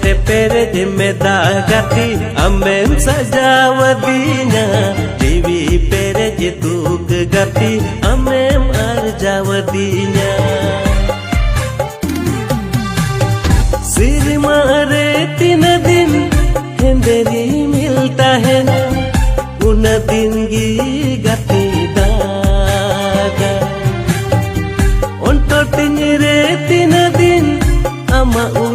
te perej meda gati amem sajawadinya dewi perej tuk gati amem arjawadinya sirma re tin din henderi milta hai na un din gi gati daga onto tin re tin din ama